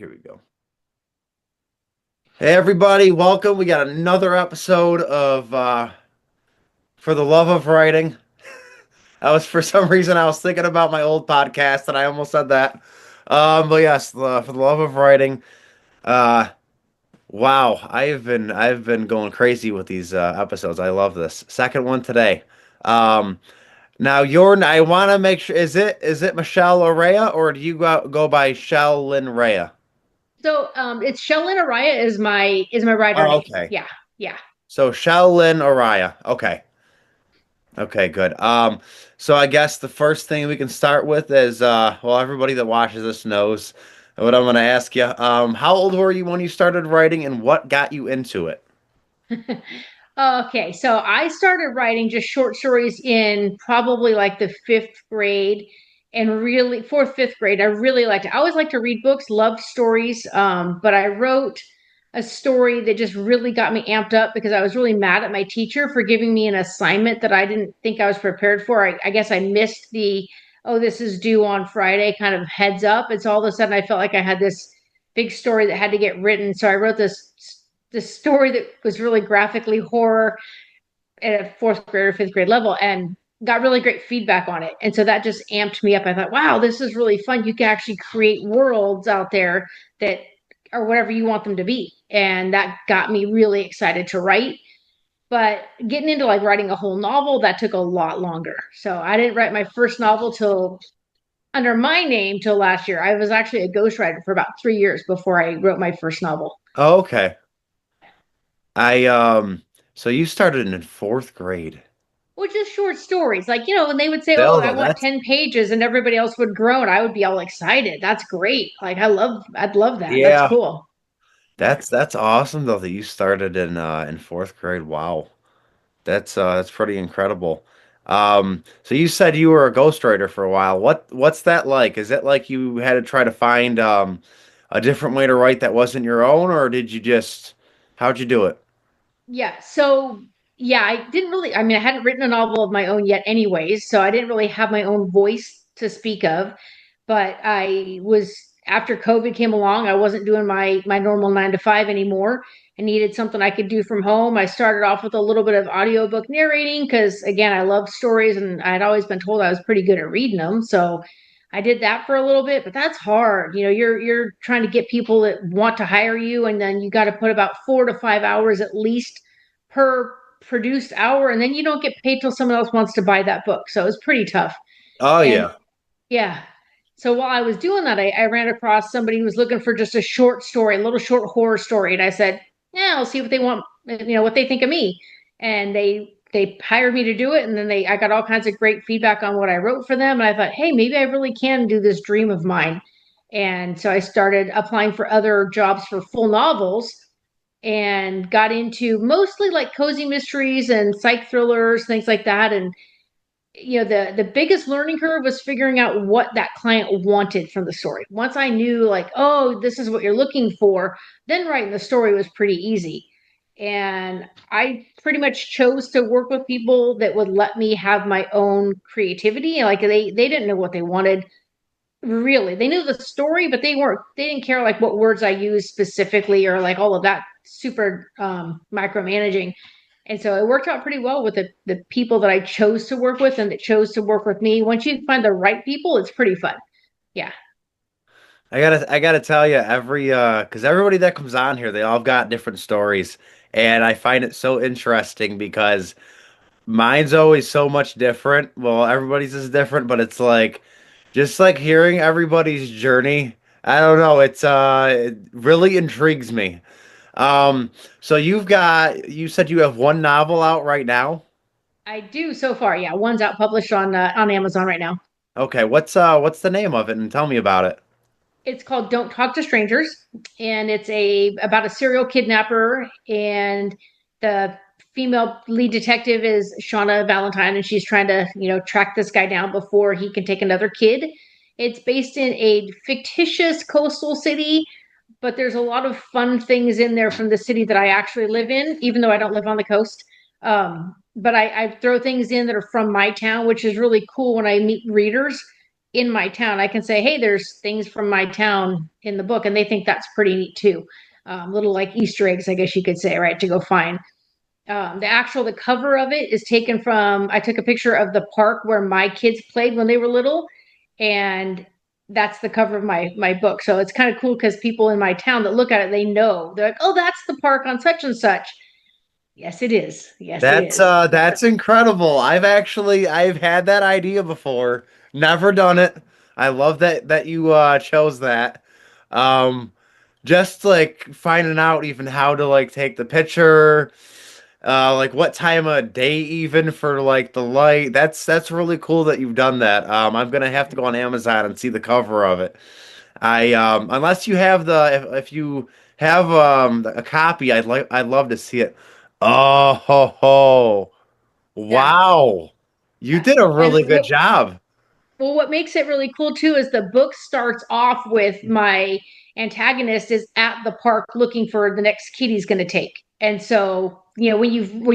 Here we go. Hey everybody, welcome. We got another episode of For the Love of Writing. I was for some reason I was thinking about my old podcast and I almost said that. But yes, For the Love of Writing. Uh wow, I've been going crazy with these episodes. I love this. Second one today. Um Now I want to make sure is it Michelle Araya or do you go by Chell-Linn Rhea? It's Chell-Linn Araya is my writer Oh, name. okay. Yeah, yeah. So Chell-Linn Araya. Okay. Okay, good. So I guess the first thing we can start with is, well, everybody that watches this knows what I'm going to ask you. How old were you when you started writing, and what got you into it? Okay, so I started writing just short stories in probably like the fifth grade, and really fourth, fifth grade. I really liked it. I always liked to read books, loved stories. But I wrote a story that just really got me amped up because I was really mad at my teacher for giving me an assignment that I didn't think I was prepared for. I guess I missed oh, this is due on Friday kind of heads up. And so all of a sudden I felt like I had this big story that had to get written. So I wrote this story that was really graphically horror at a fourth grade or fifth grade level and got really great feedback on it. And so that just amped me up. I thought, wow, this is really fun. You can actually create worlds out there that are whatever you want them to be. And that got me really excited to write. But getting into like writing a whole novel, that took a lot longer. So I didn't write my first novel till under my name till last year. I was actually a ghostwriter for about 3 years before I wrote my first novel. Oh, okay. I so you started in fourth grade. Well, just short stories. Like, when they would say, "Oh, Still I though, want that's 10 pages," and everybody else would groan, I would be all excited. That's great. Like, I'd love that. That's yeah, cool. Yeah. that's awesome though that you started in fourth grade. Wow. That's pretty incredible. So you said you were a ghostwriter for a while. What's that like? Is it like you had to try to find a different way to write that wasn't your own, or did you just how'd you do it? Yeah. Yeah, I didn't really, I mean, I hadn't written a novel of my own yet, anyways. So I didn't really have my own voice to speak of. But after COVID came along, I wasn't doing my normal 9 to 5 anymore. I needed something I could do from home. I started off with a little bit of audiobook narrating because, again, I love stories and I'd always been told I was pretty good at reading them. So I did that for a little bit, but that's hard. You're trying to get people that want to hire you, and then you got to put about 4 to 5 hours at least per produced hour, and then you don't get paid till someone else wants to buy that book. So it's pretty tough. Oh And yeah. yeah. So while I was doing that, I ran across somebody who was looking for just a short story, a little short horror story. And I said, yeah, I'll see what they want, what they think of me. And they hired me to do it. And then I got all kinds of great feedback on what I wrote for them. And I thought, hey, maybe I really can do this dream of mine. And so I started applying for other jobs for full novels and got into mostly like cozy mysteries and psych thrillers, things like that. And the biggest learning curve was figuring out what that client wanted from the story. Once I knew, like, oh, this is what you're looking for, then writing the story was pretty easy. And I pretty much chose to work with people that would let me have my own creativity. Like they didn't know what they wanted, really. They knew the story, but they didn't care like what words I used specifically or like all of that super micromanaging. And so it worked out pretty well with the people that I chose to work with and that chose to work with me. Once you find the right people, it's pretty fun. Yeah. I gotta tell you, because everybody that comes on here, they all got different stories, and I find it so interesting because mine's always so much different. Well, everybody's is different, but it's like just like hearing everybody's journey. I don't know, it really intrigues me. Um, so you said you have one novel out right now? I do so far. Yeah. One's out published on Amazon right now. Okay, what's the name of it and tell me about it. It's called Don't Talk to Strangers, and it's a about a serial kidnapper, and the female lead detective is Shauna Valentine, and she's trying to track this guy down before he can take another kid. It's based in a fictitious coastal city, but there's a lot of fun things in there from the city that I actually live in, even though I don't live on the coast. But I throw things in that are from my town, which is really cool when I meet readers in my town. I can say, hey, there's things from my town in the book, and they think that's pretty neat too. Little like Easter eggs, I guess you could say, right, to go find. The cover of it is taken from, I took a picture of the park where my kids played when they were little, and that's the cover of my book. So it's kind of cool because people in my town that look at it, they know. They're like, oh, that's the park on such and such. Yes, it is. Yes, it is. That's incredible. I've had that idea before. Never done it. I love that you chose that. Um just like finding out even how to like take the picture, like what time of day even for like the light. That's really cool that you've done that. I'm gonna have to go on Amazon and see the cover of it. I unless you have if you have a copy, I'd love to see it. Oh ho ho. Yeah. Wow. You Yeah. did a And really good job. what makes it really cool too is the book starts off with my antagonist is at the park looking for the next kid he's going to take. And so, when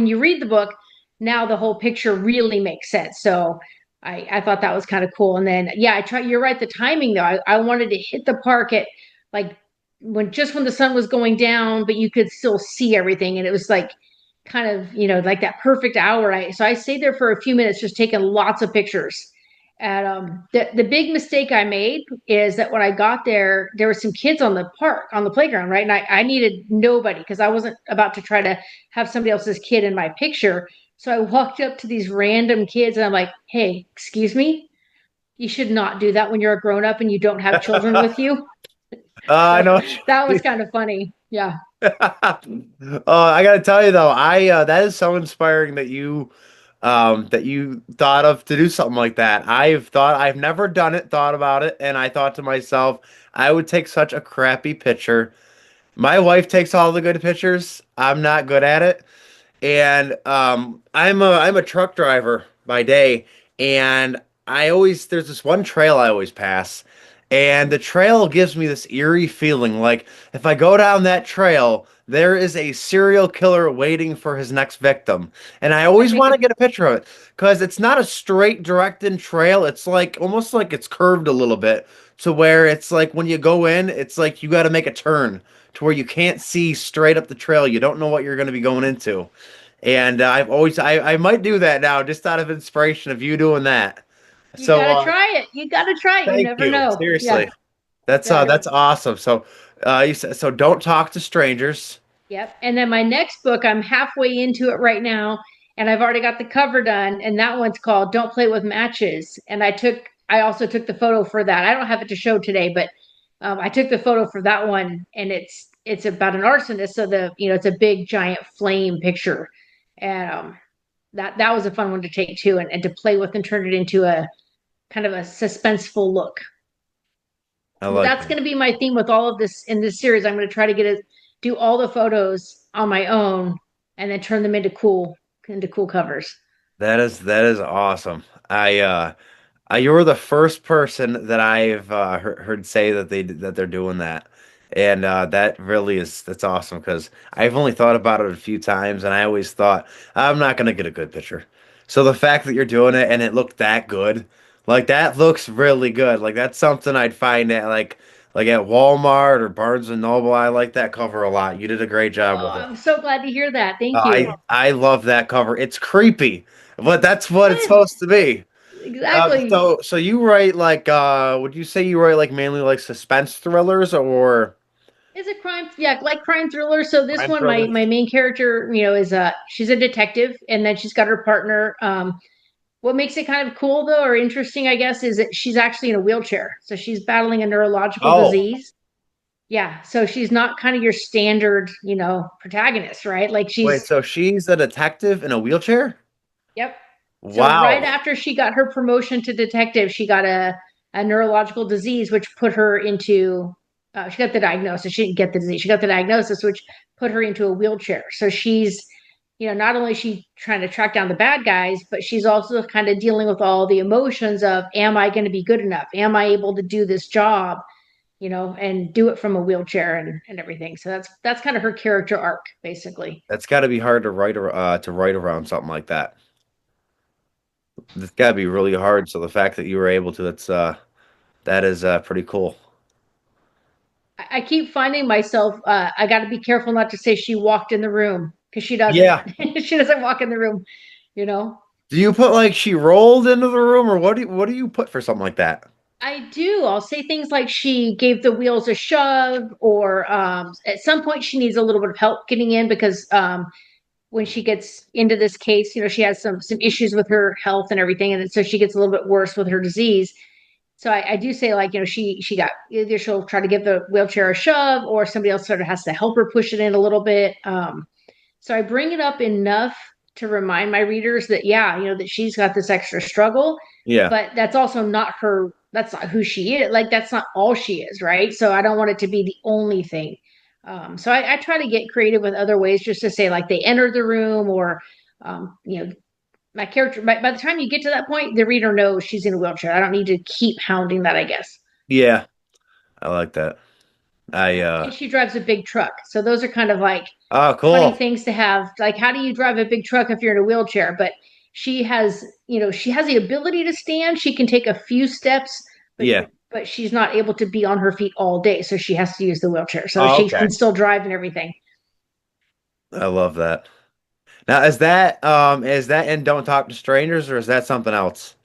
you read the book, now the whole picture really makes sense. So I thought that was kind of cool. And then yeah, you're right, the timing though. I wanted to hit the park at like when the sun was going down, but you could still see everything. And it was like kind of, like that perfect hour. So I stayed there for a few minutes just taking lots of pictures. And the big mistake I made is that when I got there, there were some kids on the park, on the playground, right? And I needed nobody because I wasn't about to try to have somebody else's kid in my picture. So I walked up to these random kids and I'm like, hey, excuse me, you should not do that when you're a grown up and you don't have children with you. I So know. that was kind of funny. Yeah. I gotta tell you though, I that is so inspiring that you thought of to do something like that. I've never done it, thought about it, and I thought to myself, I would take such a crappy picture. My wife takes all the good pictures. I'm not good at it. And I'm a truck driver by day, and I always there's this one trail I always pass, and the trail gives me this eerie feeling like if I go down that trail, there is a serial killer waiting for his next victim, and I always want to get a picture of it because it's not a straight direct-in trail. It's like almost like it's curved a little bit to where it's like when you go in, it's like you got to make a turn to where you can't see straight up the trail. You don't know what you're going to be going into. And I might do that now just out of inspiration of you doing that. You So got to try it. You got to try it. You thank never you. know. Yeah. Seriously. Yeah. That's awesome. So you said so don't talk to strangers. Yep. And then my next book, I'm halfway into it right now, and I've already got the cover done, and that one's called Don't Play with Matches. And I also took the photo for that. I don't have it to show today, but I took the photo for that one, and it's about an arsonist. So it's a big giant flame picture, and that was a fun one to take too, and to play with and turn it into a kind of a suspenseful look. I But like that's that. going to be my theme with all of this in this series. I'm going to try to do all the photos on my own and then turn them into cool covers. That is awesome. You were the first person that I've heard say that they're doing that, and that really is that's awesome because I've only thought about it a few times, and I always thought I'm not gonna get a good picture. So the fact that you're doing it and it looked that good, like that looks really good. Like that's something I'd find at like at Walmart or Barnes and Noble. I like that cover a lot. You did a great job with Oh, it. I'm so glad to hear that. Thank you. I love that cover. It's creepy, but that's what it's Yeah, supposed to be. exactly. So you write like would you say you write like mainly like suspense thrillers or It's a crime, yeah, like crime thriller. So this crime one, my thrillers? main character, is she's a detective, and then she's got her partner. What makes it kind of cool though, or interesting, I guess, is that she's actually in a wheelchair. So she's battling a neurological Oh, disease. Yeah, so she's not kind of your standard, protagonist, right? Like wait, she's so she's a detective in a wheelchair? Yep. So right Wow. after she got her promotion to detective, she got a neurological disease, which put her into she got the diagnosis. She didn't get the disease. She got the diagnosis, which put her into a wheelchair. So she's, not only is she trying to track down the bad guys, but she's also kind of dealing with all the emotions of, am I going to be good enough? Am I able to do this job? And do it from a wheelchair and everything. So that's kind of her character arc, basically. That's got to be hard to write around something like that. It's got to be really hard. So the fact that you were able to, that's That is pretty cool. I keep finding myself, I got to be careful not to say she walked in the room because she doesn't. Yeah. She doesn't walk in the room, you know? Do you put like she rolled into the room, or what do you put for something like that? I do. I'll say things like she gave the wheels a shove, or at some point she needs a little bit of help getting in because when she gets into this case, she has some issues with her health and everything, and so she gets a little bit worse with her disease. So I do say like she got either she'll try to give the wheelchair a shove, or somebody else sort of has to help her push it in a little bit. So I bring it up enough to remind my readers that yeah, that she's got this extra struggle, Yeah. but that's also not her. That's not who she is. Like that's not all she is, right? So I don't want it to be the only thing. So I try to get creative with other ways, just to say like they entered the room, or my character. By the time you get to that point, the reader knows she's in a wheelchair. I don't need to keep hounding that, I guess. Yeah. I like that. I And she drives a big truck, so those are kind of like Oh, funny cool. things to have. Like, how do you drive a big truck if you're in a wheelchair? But she has the ability to stand. She can take a few steps, but Yeah. but she's not able to be on her feet all day, so she has to use the wheelchair. So Oh, she okay. can still drive and everything. I love that. Now, is that in Don't Talk to Strangers, or is that something else?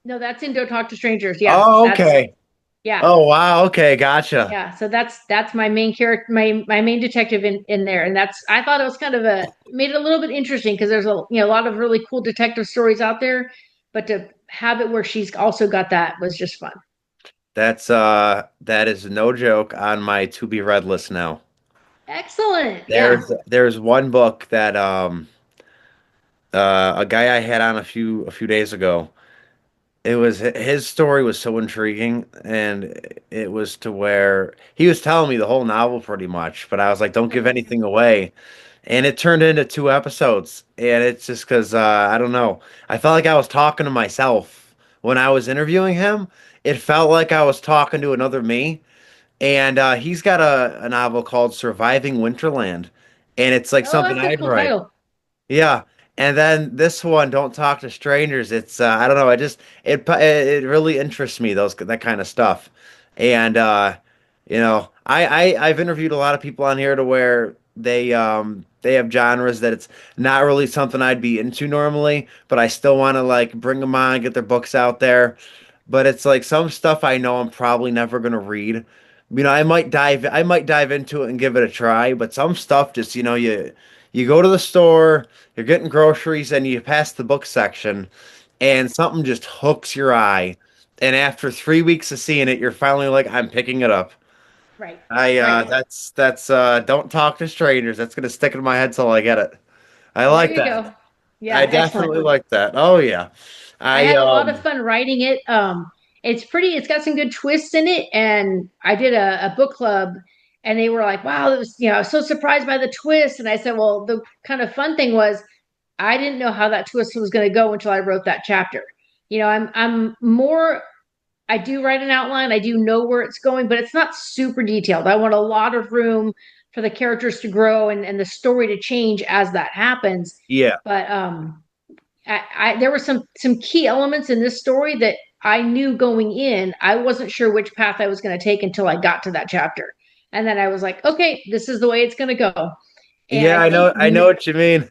No, that's in Don't Talk to Strangers. Yeah, Oh, that's okay. yeah. Oh, wow. Okay, gotcha. Yeah, so that's my main character, my main detective in there, and that's I thought it was kind of a made it a little bit interesting because there's a lot of really cool detective stories out there, but to have it where she's also got that was just fun. That is no joke on my to be read list now. Excellent, yeah. There's one book that a guy I had on a few days ago. It was his story was so intriguing, and it was to where he was telling me the whole novel pretty much, but I was like, don't give anything away. And it turned into 2 episodes, and it's just because I don't know. I felt like I was talking to myself when I was interviewing him. It felt like I was talking to another me. And he's got a novel called Surviving Winterland, and it's like Oh, something that's a I'd cool write. title. Yeah. And then this one, Don't Talk to Strangers. It's I don't know. It really interests me, those that kind of stuff. And I've interviewed a lot of people on here to where they have genres that it's not really something I'd be into normally, but I still want to like bring them on, get their books out there. But it's like some stuff I know I'm probably never gonna read. I might dive into it and give it a try, but some stuff just, you go to the store, you're getting groceries, and you pass the book section, and something just hooks your eye. And after 3 weeks of seeing it, you're finally like, I'm picking it up. Right, I right. that's Don't Talk to Strangers. That's gonna stick in my head till I get it. I There like you that. go. I Yeah, excellent. definitely like that. Oh yeah. I I had a lot of fun writing it. It's got some good twists in it, and I did a book club, and they were like, "Wow, it was I was so surprised by the twist." And I said, "Well, the kind of fun thing was I didn't know how that twist was going to go until I wrote that chapter. I'm more. I do write an outline. I do know where it's going, but it's not super detailed. I want a lot of room for the characters to grow and the story to change as that happens. Yeah. But there were some key elements in this story that I knew going in. I wasn't sure which path I was going to take until I got to that chapter, and then I was like, okay, this is the way it's going to go. And Yeah, I know what you mean.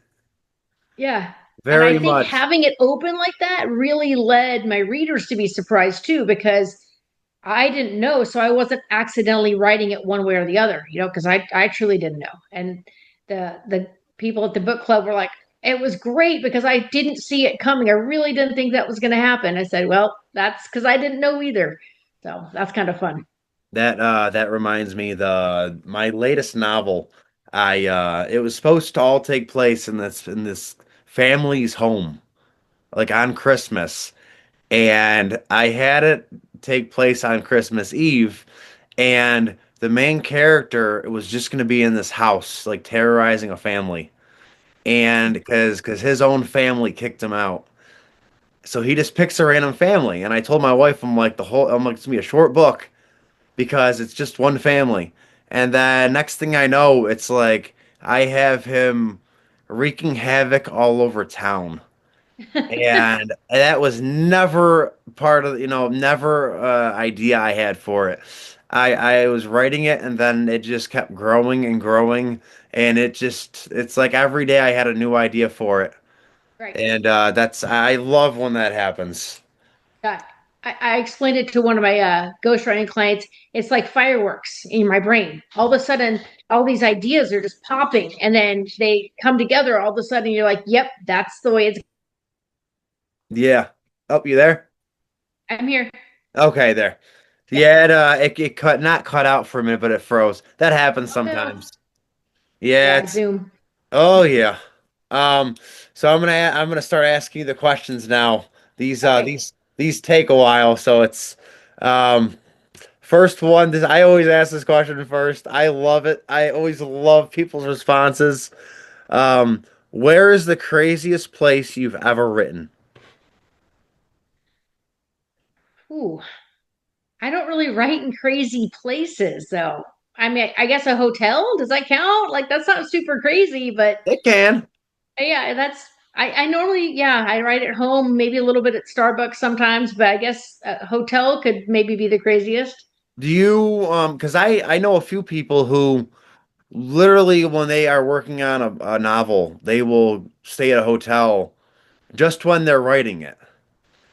yeah, and I Very think much. having it open like that really led my readers to be surprised too, because I didn't know, so I wasn't accidentally writing it one way or the other, because I truly didn't know. And the people at the book club were like, it was great because I didn't see it coming. I really didn't think that was going to happen. I said, well, that's because I didn't know either. So that's kind of fun. That reminds me, the my latest novel, it was supposed to all take place in this family's home, like on Christmas. And I had it take place on Christmas Eve, and the main character was just going to be in this house, like terrorizing a family. And because his own family kicked him out. So he just picks a random family. And I told my wife, I'm like, it's gonna be a short book because it's just one family. And then next thing I know, it's like I have him wreaking havoc all over town. and that was never part of, never idea I had for it. I was writing it, and then it just kept growing and growing, and it's like every day I had a new idea for it, Right. and I love when that happens. Yeah. I explained it to one of my ghostwriting clients. It's like fireworks in my brain. All of a sudden, all these ideas are just popping, and then they come together. All of a sudden, you're like, "Yep, that's the way it's." Yeah. Oh, you there? I'm here. Okay, there. Yeah. Yeah, it cut not cut out for a minute, but it froze. That happens Oh no. sometimes. Yeah, Yeah, it's Zoom. oh yeah. Um, so I'm gonna start asking you the questions now. These uh Okay. these these take a while, so it's um first one. I always ask this question first. I love it. I always love people's responses. Where is the craziest place you've ever written? Ooh, I don't really write in crazy places, though. I mean, I guess a hotel, does that count? Like, that's not super crazy, but It can. yeah, I normally, yeah, I write at home, maybe a little bit at Starbucks sometimes, but I guess a hotel could maybe be the craziest. Do you because I know a few people who literally when they are working on a novel, they will stay at a hotel just when they're writing it.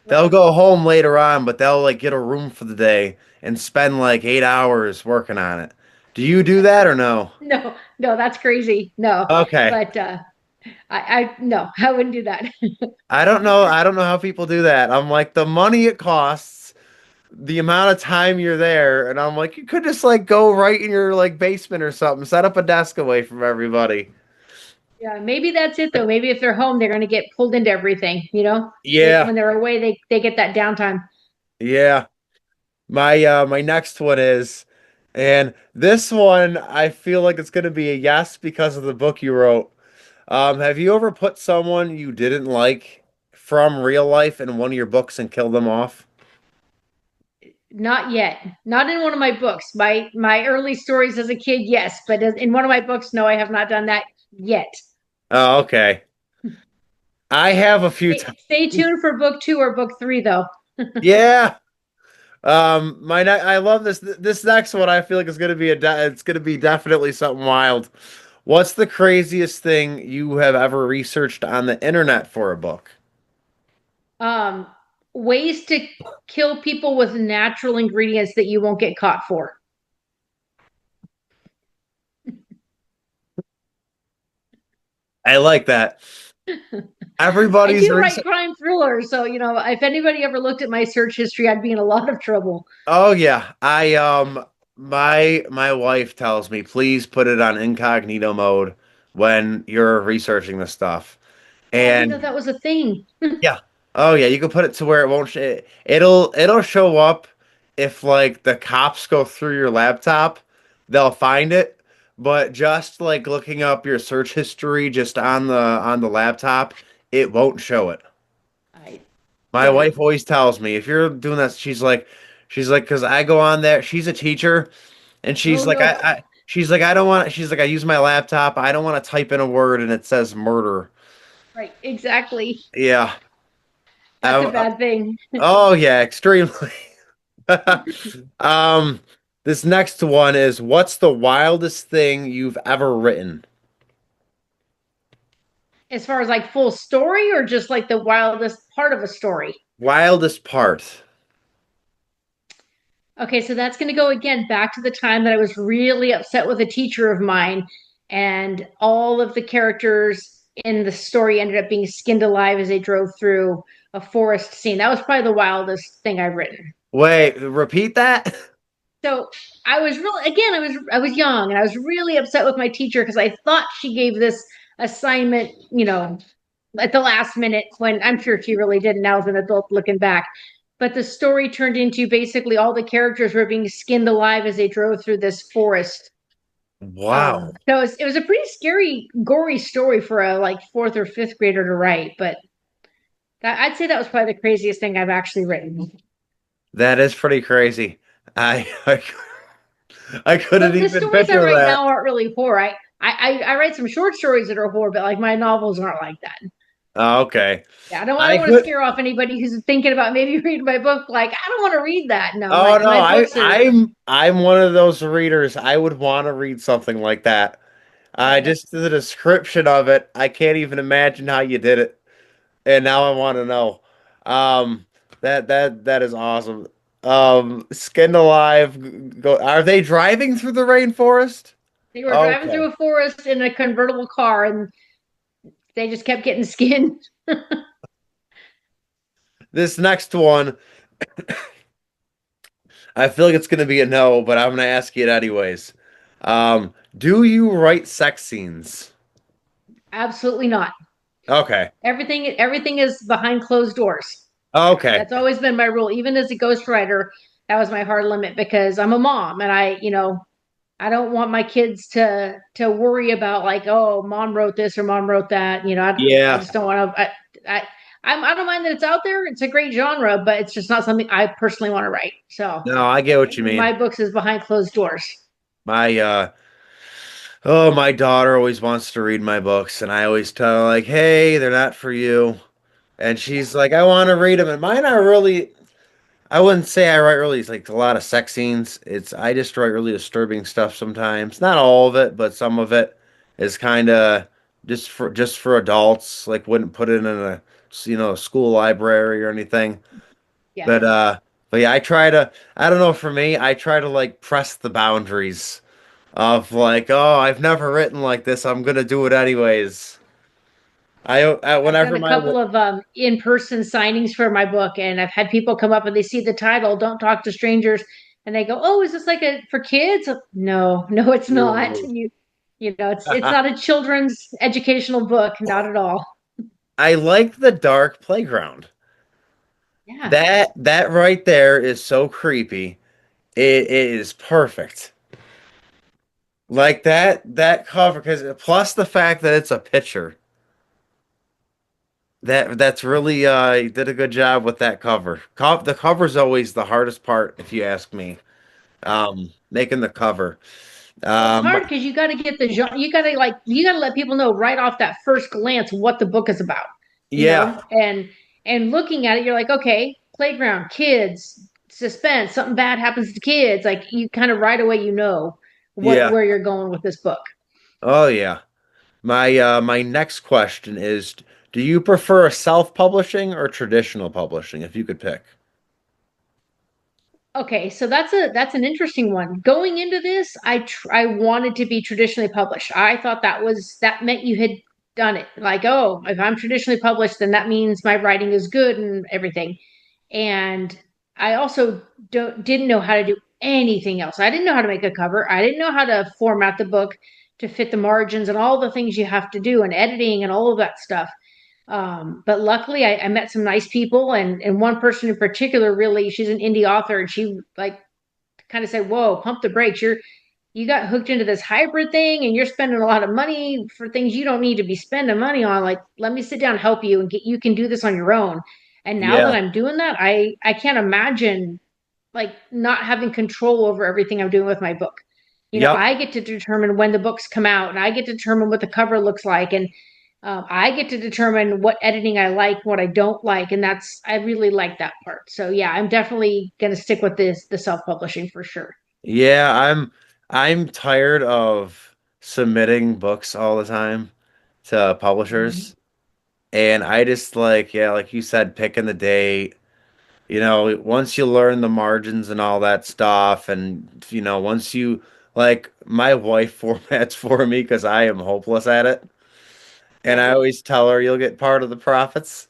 They'll Right. go home later on, but they'll like get a room for the day and spend like 8 hours working on it. Do you do that or no? No, no, that's crazy. No, Okay. but no, I wouldn't do that. I don't know. I don't know how people do that. I'm like the money it costs, the amount of time you're there, and I'm like you could just like go right in your like basement or something, set up a desk away from everybody. Yeah, maybe that's it though. Maybe if they're home, they're going to get pulled into everything, you know? Yeah. When they're away, they get that downtime. Yeah. My next one is, and this one I feel like it's gonna be a yes because of the book you wrote. Have you ever put someone you didn't like from real life in one of your books and killed them off? Not yet. Not in one of my books. My early stories as a kid, yes, but in one of my books, no, I have not done that yet. Oh, okay. I have a few times. Stay tuned for book two or book three, though. Yeah. I love this. This next one I feel like is gonna be it's gonna be definitely something wild. What's the craziest thing you have ever researched on the internet for a book? Um, Ways to kill people with natural ingredients that you won't get caught for. I like that. I Everybody's do write research. crime thrillers, so if anybody ever looked at my search history, I'd be in a lot of trouble. Oh yeah. My wife tells me please put it on incognito mode when you're researching this stuff. Oh, I didn't know And that was a thing. yeah. Oh yeah, you can put it to where it won't it'll show up if like the cops go through your laptop, they'll find it, but just like looking up your search history just on the laptop, it won't show it. I My yeah. wife always tells me if you're doing that, she's like, because I go on there. She's a teacher, and Oh no. she's like, I don't want. She's like, I use my laptop. I don't want to type in a word and it says murder. Right, exactly. Yeah. That's a I, bad thing. oh yeah, extremely. Um, this next one is, what's the wildest thing you've ever written? As far as like full story or just like the wildest part of a story. Wildest part. Okay, so that's going to go again back to the time that I was really upset with a teacher of mine, and all of the characters in the story ended up being skinned alive as they drove through a forest scene. That was probably the wildest thing I've written. Wait, repeat that? So I was really, again, I was young and I was really upset with my teacher because I thought she gave this assignment, at the last minute when I'm sure she really didn't. Now as an adult looking back. But the story turned into basically all the characters were being skinned alive as they drove through this forest. Wow. So it was a pretty scary, gory story for a like fourth or fifth grader to write. But I'd say that was probably the craziest thing I've actually written. That is pretty crazy. I couldn't The even stories I picture write that. now aren't really horror. I write some short stories that are horror, but like my novels aren't like that. Okay. Yeah, I I don't want to could. scare off anybody who's thinking about maybe reading my book. Like, I don't want to read that. No, Oh no, my I books are I'm one of those readers. I would want to read something like that. I yeah. just the description of it, I can't even imagine how you did it. And now I want to know. Um, that is awesome. Skinned Alive, go. Are they driving through the rainforest? They were driving Okay. through a forest in a convertible car, and they just kept getting skinned. This next one, I feel like it's gonna be a no, but I'm gonna ask you it anyways. Do you write sex scenes? Absolutely not. Okay. Everything is behind closed doors. Okay. That's always been my rule. Even as a ghostwriter, that was my hard limit because I'm a mom, and I don't want my kids to worry about like, oh, mom wrote this or mom wrote that. I Yeah. just don't want to. I don't mind that it's out there. It's a great genre, but it's just not something I personally want to write. So No, I get what you mean. my books is behind closed doors. My oh, my daughter always wants to read my books, and I always tell her like, "Hey, they're not for you." And Yeah, she's like, "I want to read them." And mine are really, I wouldn't say I write really like a lot of sex scenes. I just write really disturbing stuff sometimes. Not all of it, but some of it is kind of just for adults. Like wouldn't put it in a school library or anything. yeah. But but yeah, I don't know, for me, I try to like press the boundaries of like, oh, I've never written like this. I'm gonna do it anyways. I've done Whenever a my couple of in-person signings for my book, and I've had people come up and they see the title, "Don't Talk to Strangers," and they go, "Oh, is this like a for kids?" No, no, it's not. Ooh. It's not a children's educational book, not at all. I like the dark playground. Yeah, That right there is so creepy. It is perfect. Like that cover, because plus the fact that it's a picture. That's really you did a good job with that cover. The cover's always the hardest part, if you ask me. Making the cover. well, it's Um, hard because you got to get the genre. You got to let people know right off that first glance what the book is about. yeah, And looking at it, you're like, okay, playground, kids, suspense, something bad happens to kids. Like you kind of right away, what yeah. where you're going with this book. Oh yeah. My next question is, do you prefer self-publishing or traditional publishing, if you could pick? Okay, so that's an interesting one. Going into this, I wanted to be traditionally published. I thought that meant you had done it. Like, oh, if I'm traditionally published, then that means my writing is good and everything. And I also didn't know how to do anything else. I didn't know how to make a cover. I didn't know how to format the book to fit the margins and all the things you have to do and editing and all of that stuff. But luckily I met some nice people, and one person in particular, really, she's an indie author, and she like kind of said, whoa, pump the brakes. You got hooked into this hybrid thing and you're spending a lot of money for things you don't need to be spending money on. Like, let me sit down and help you and get you can do this on your own. And now that Yeah. I'm doing that, I can't imagine like not having control over everything I'm doing with my book. Yep. I get to determine when the books come out, and I get to determine what the cover looks like, and I get to determine what editing I like, what I don't like, and I really like that part. So yeah, I'm definitely gonna stick with the self-publishing for sure. Yeah, I'm tired of submitting books all the time to Mhm. publishers. And I just like, yeah, like you said, picking the date. Once you learn the margins and all that stuff, and once you like my wife formats for me because I am hopeless at it. And Yeah. I always tell her you'll get part of the profits.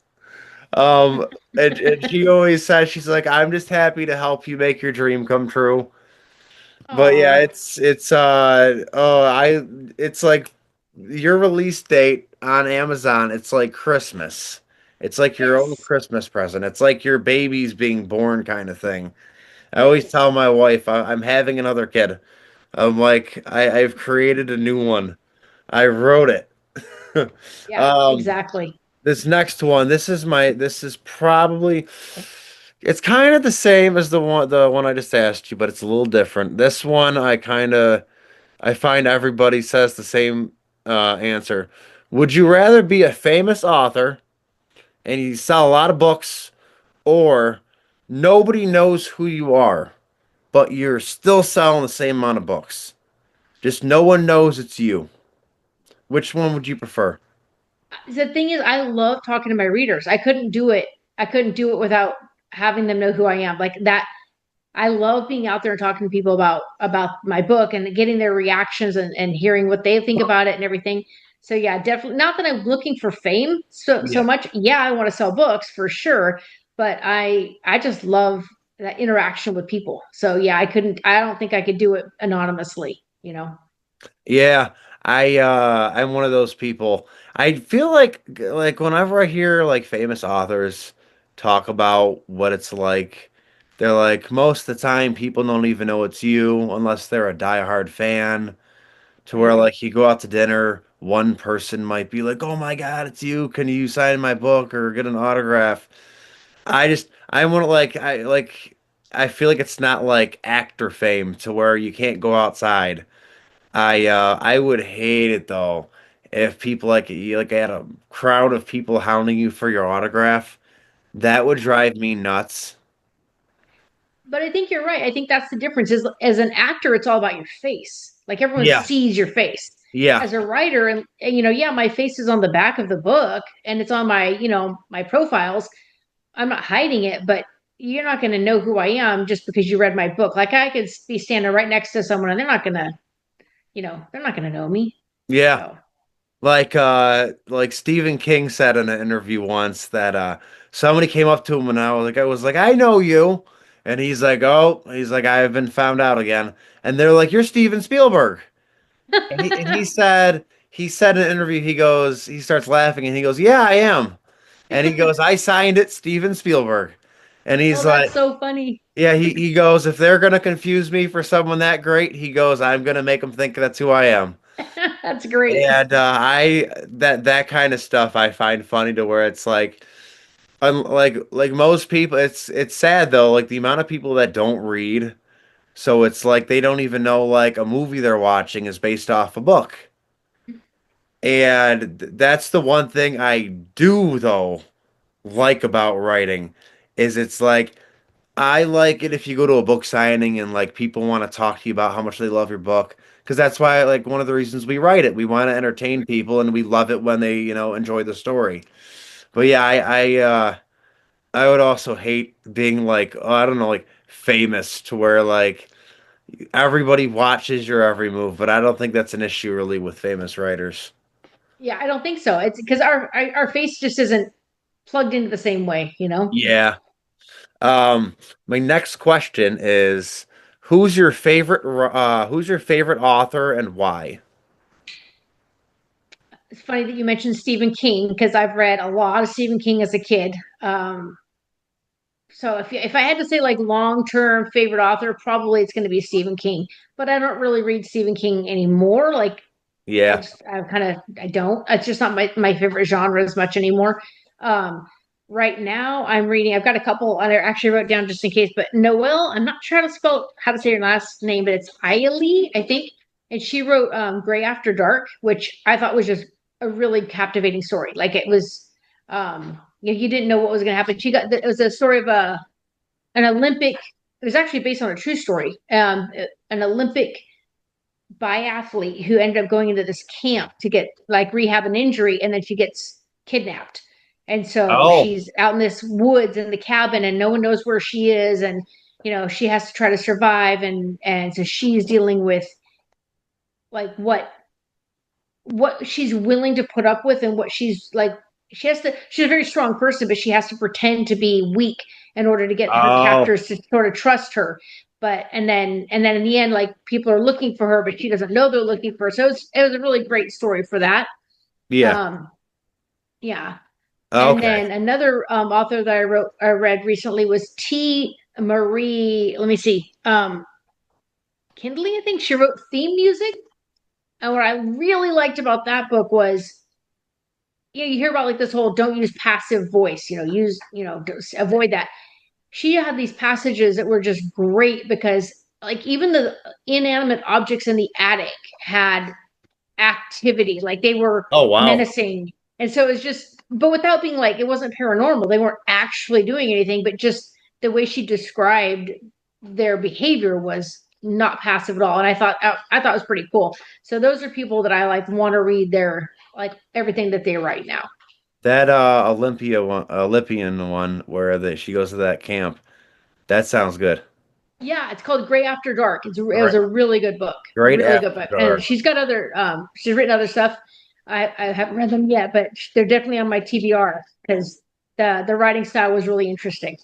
And she always says, she's like, I'm just happy to help you make your dream come true. But yeah, Aw, it's like your release date on Amazon, it's like Christmas. It's like your own yes. Christmas present. It's like your baby's being born kind of thing. I always Yes. tell my wife I'm having another kid. I'm like, I've created a new one. I wrote it. Yeah, Um, exactly. this next one, this is probably, it's kind of the same as the one I just asked you, but it's a little different. This one I find everybody says the same answer. Would you rather be a famous author and you sell a lot of books, or nobody knows who you are, but you're still selling the same amount of books. Just no one knows it's you. Which one would you prefer? The thing is, I love talking to my readers. I couldn't do it. I couldn't do it without having them know who I am. Like that, I love being out there and talking to people about my book and getting their reactions and hearing what they think about it and everything. So yeah, definitely not that I'm looking for fame so Yeah. much. Yeah, I want to sell books for sure, but I just love that interaction with people. So yeah, I don't think I could do it anonymously, you know. Yeah, I'm one of those people. I feel like whenever I hear like famous authors talk about what it's like, they're like most of the time people don't even know it's you unless they're a diehard fan. To where Right. like you go out to dinner, one person might be like, "Oh my God, it's you. Can you sign my book or get an autograph?" I want to I feel like it's not like actor fame to where you can't go outside. I would hate it though if people like had a crowd of people hounding you for your autograph. That would drive me nuts. But I think you're right. I think that's the difference. Is as an actor, it's all about your face. Like everyone Yeah. sees your face. Yeah. As a writer, and yeah, my face is on the back of the book and it's on my my profiles. I'm not hiding it, but you're not going to know who I am just because you read my book. Like I could be standing right next to someone and they're not going to, they're not going to know me. Yeah. So Like Stephen King said in an interview once that somebody came up to him and I was like, I know you. And he's like, I've been found out again. And they're like, you're Steven Spielberg. He said in an interview, he starts laughing and he goes, yeah, I am. And he goes, I signed it, Steven Spielberg. And oh, he's that's like, so funny. yeah, he goes, if they're gonna confuse me for someone that great, he goes, I'm gonna make them think that's who I am. That's great. And I that kind of stuff I find funny to where it's like, like most people, it's sad though, like the amount of people that don't read, so it's like they don't even know like a movie they're watching is based off a book. And that's the one thing I do though like about writing is it's like I like it if you go to a book signing and like people want to talk to you about how much they love your book because that's why like one of the reasons we write it. We want to entertain people and we love it when they, enjoy the story. But yeah, I would also hate being like, oh, I don't know, like famous to where like everybody watches your every move, but I don't think that's an issue really with famous writers. Yeah, I don't think so. It's because our face just isn't plugged into the same way, you know? Yeah. My next question is who's your favorite author and why? It's funny that you mentioned Stephen King because I've read a lot of Stephen King as a kid. So if I had to say like long-term favorite author, probably it's going to be Stephen King. But I don't really read Stephen King anymore. Like Yeah. I don't. It's just not my favorite genre as much anymore. Um, right now I'm reading. I've got a couple. I actually wrote down just in case. But Noelle, I'm not sure how to say your last name, but it's Ailey, I think. And she wrote Gray After Dark, which I thought was just a really captivating story. Like it was, you didn't know what was going to happen. It was a story of an Olympic. It was actually based on a true story. An Olympic biathlete who ended up going into this camp to get like rehab an injury, and then she gets kidnapped. And so Oh, she's out in this woods in the cabin, and no one knows where she is, and she has to try to survive, and so she's dealing with like what she's willing to put up with and what she's like she's a very strong person, but she has to pretend to be weak in order to get her oh, captors to sort of trust her. But and then in the end, like people are looking for her, but she doesn't know they're looking for her. So it was a really great story for that. yeah. um yeah. And Okay. then another author that I read recently was T Marie, let me see, Kindley, I think. She wrote theme music, and what I really liked about that book was, you hear about like this whole don't use passive voice, use, avoid that. She had these passages that were just great because like even the inanimate objects in the attic had activity, like they were Oh, wow. menacing. And so it was just but without being like it wasn't paranormal. They weren't actually doing anything, but just the way she described their behavior was not passive at all. And I thought it was pretty cool. So those are people that I like want to read their like everything that they write now. That Olympian one where she goes to that camp. That sounds good. Yeah, it's called Gray After Dark. It was Right. a really good book, Great really good after book. And dark. she's got other she's written other stuff. I haven't read them yet, but they're definitely on my TBR because the writing style was really interesting.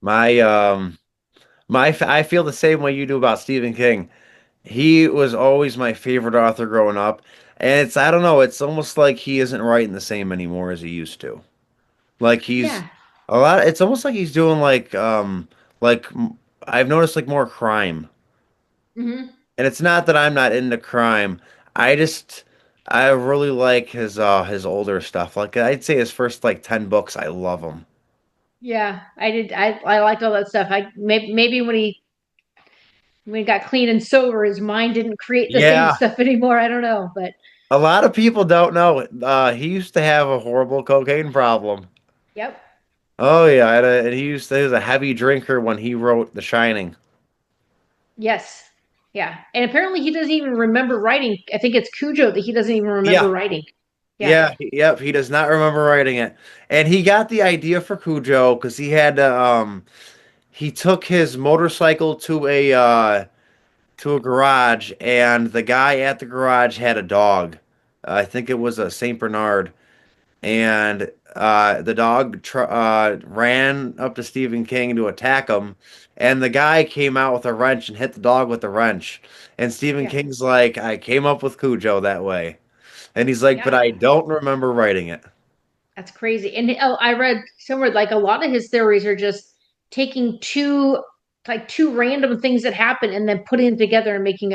My I feel the same way you do about Stephen King. He was always my favorite author growing up, and it's I don't know, it's almost like he isn't writing the same anymore as he used to. Like he's Yeah. a lot. It's almost like he's doing like I've noticed like more crime, Hmm. and it's not that I'm not into crime. I just I really like his older stuff. Like I'd say his first like 10 books, I love them. Yeah, I did. I liked all that stuff. I maybe when he got clean and sober, his mind didn't create the same Yeah, stuff anymore. I don't know, but a lot of people don't know. He used to have a horrible cocaine problem. yep, Oh yeah, and he was a heavy drinker when he wrote The Shining. yes, yeah. And apparently, he doesn't even remember writing. I think it's Cujo that he doesn't even remember Yeah, writing. Yeah, yeah, yep. He does not remember writing it, and he got the idea for Cujo because he had to. He took his motorcycle to a garage, and the guy at the garage had a dog. I think it was a Saint Bernard, and the dog ran up to Stephen King to attack him, and the guy came out with a wrench and hit the dog with the wrench. And Stephen yeah, King's like, I came up with Cujo that way. And he's like, but yeah. I don't remember writing it. That's crazy. And oh, I read somewhere like a lot of his theories are just taking two random things that happen and then putting them together and making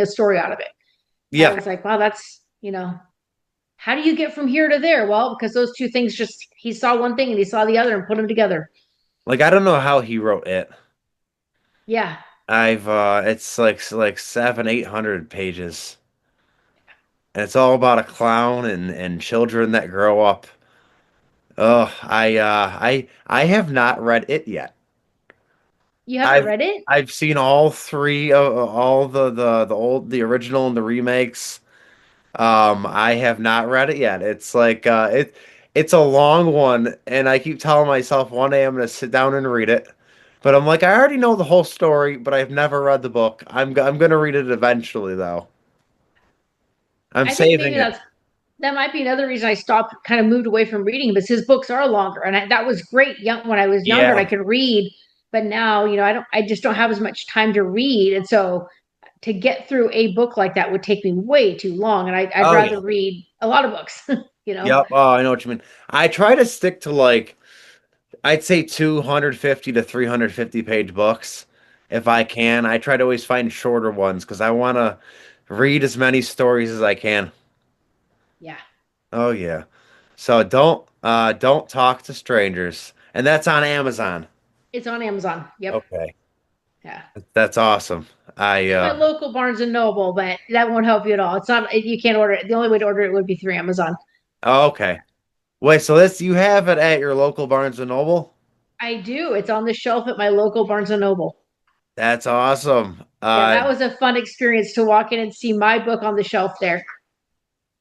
a story out of it. I Yeah, was like, wow, that's how do you get from here to there? Well, because those two things just he saw one thing and he saw the other and put them together. like I don't know how he wrote it. Yeah. I've it's like 700-800 pages. And it's all about a clown and children that grow up. Oh, I have not read it yet. You haven't I've read it? I've seen all three all the original and the remakes. I have not read it yet. It's like it's a long one, and I keep telling myself one day I'm gonna sit down and read it. But I'm like I already know the whole story, but I've never read the book. I'm gonna read it eventually though. I'm I think saving maybe it. that might be another reason I stopped, kind of moved away from reading, because his books are longer, and that was great young when I was younger and I Yeah. could read. But now, I just don't have as much time to read, and so to get through a book like that would take me way too long, and I'd Oh rather yeah. read a lot of books. You know, Yep. Oh, I know what you mean. I try to stick to like I'd say 250 to 350 page books if I can. I try to always find shorter ones because I want to read as many stories as I can. yeah, Oh yeah. So don't talk to strangers. And that's on Amazon. it's on Amazon. Yep, Okay. yeah. That's awesome. I It's my local Barnes and Noble, but that won't help you at all. It's not, you can't order it. The only way to order it would be through Amazon. oh, okay. Wait, so this you have it at your local Barnes and Noble? I do. It's on the shelf at my local Barnes and Noble. That's awesome. Yeah, that was a fun experience to walk in and see my book on the shelf there.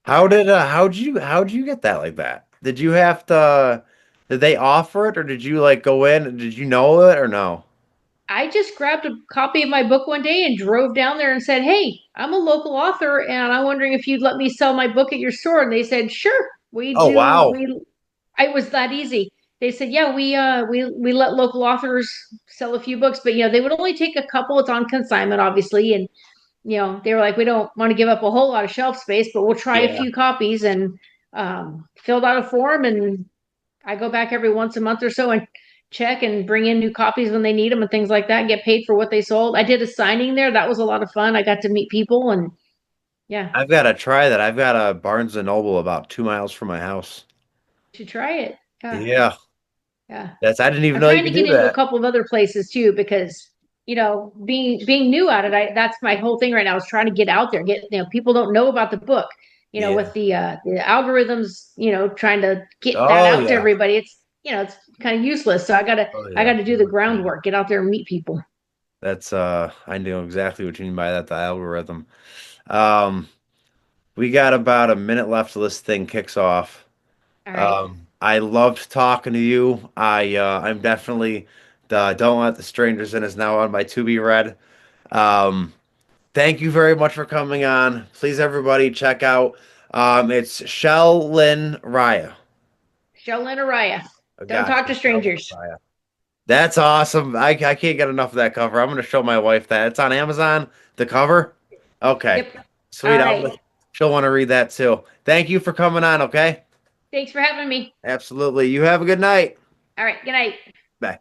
How did how'd you get that like that? Did you have to did they offer it or did you like go in and did you know it or no? I just grabbed a copy of my book one day and drove down there and said, "Hey, I'm a local author and I'm wondering if you'd let me sell my book at your store." And they said, "Sure, we Oh do. wow. We it was that easy." They said, "Yeah, we let local authors sell a few books, but they would only take a couple. It's on consignment, obviously." And they were like, "We don't want to give up a whole lot of shelf space, but we'll try a Yeah. few copies." And filled out a form, and I go back every once a month or so and check and bring in new copies when they need them and things like that and get paid for what they sold. I did a signing there. That was a lot of fun. I got to meet people and yeah, I've got to try that. I've got a Barnes and Noble about 2 miles from my house. you should try it. Yeah. Yeah. Yeah. That's I didn't even I'm know you trying to could get do into a that. couple of other places too because being new at it, that's my whole thing right now is trying to get out there. Get people don't know about the book. with Yeah. the algorithms, trying to get that Oh out to yeah. everybody, it's kind of useless. So Oh I yeah. gotta do the groundwork, get out there and meet people. That's I know exactly what you mean by that, the algorithm. Um we got about a minute left till this thing kicks off. All right. I loved talking to you. I'm definitely the Don't Let the Strangers In is now on my to be read. Um Thank you very much for coming on. Please everybody check out it's Chell-Linn Raya. Chell-Linn Araya. I Don't got talk you. to Chell-Linn strangers. Raya. That's awesome. I can't get enough of that cover. I'm gonna show my wife that. It's on Amazon, the cover. Okay. Yep. All Sweet. right. She'll want to read that too. Thank you for coming on, okay? Thanks for having me. Absolutely. You have a good night. All right. Good night. Bye.